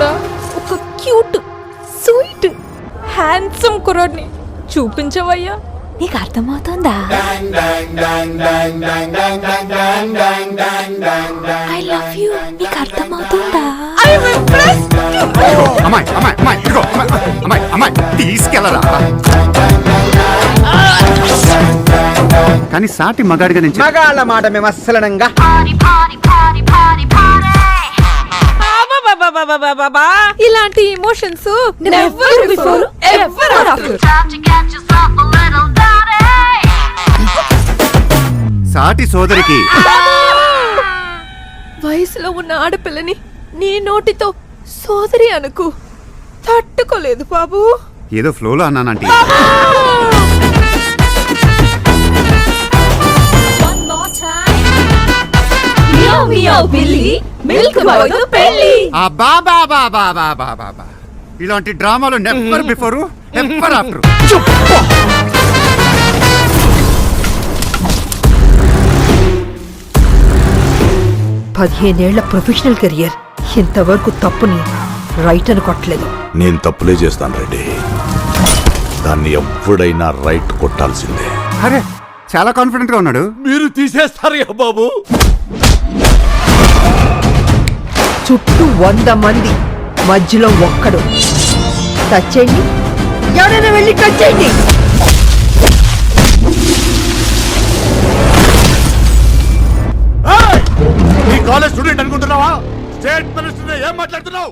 కూడా ఒక cute sweet handsome కుర్రాడిని చూపించవయ్యా. నీకు అర్థమవుతుందా? I love you. నీకు అర్థమవుతుందా? తీసుకెళ్ళరా. కానీ సాటి మగాడిగా నుంచి మగాళ్ళ మాట మేము అస్సలనంగా. ఇలాంటి emotions never before ever after. సాటి సోదరికి వయసులో ఉన్న ఆడపిల్లని నీ నోటితో సోదరి అనుకు. తట్టుకోలేదు బాబు. ఏదో ఫ్లోలో అన్నానంటే ఇలాంటి డ్రామాలు నెవర్ బిఫోర్ ఎవర్ ఆఫ్టర్. 15 ఏళ్ల ప్రొఫెషనల్ కెరియర్ ఇంతవరకు తప్పుని రైట్ అని కొట్టలేదు. నేను తప్పులే చేస్తాను రెడ్డి. దాన్ని ఎప్పుడైనా రైట్ కొట్టాల్సిందే. అరే చాలా కాన్ఫిడెంట్ గా ఉన్నాడు. మీరు తీసేస్తారయ్యా బాబు. చుట్టూ 100 మంది, మధ్యలో ఒక్కడు. టచ్ చేయండి, ఎవరైనా వెళ్ళి టచ్ చేయండి. ఈ కాలేజ్ స్టూడెంట్ అనుకుంటున్నావా? స్టేట్ మినిస్టర్ ఏం మాట్లాడుతున్నావు?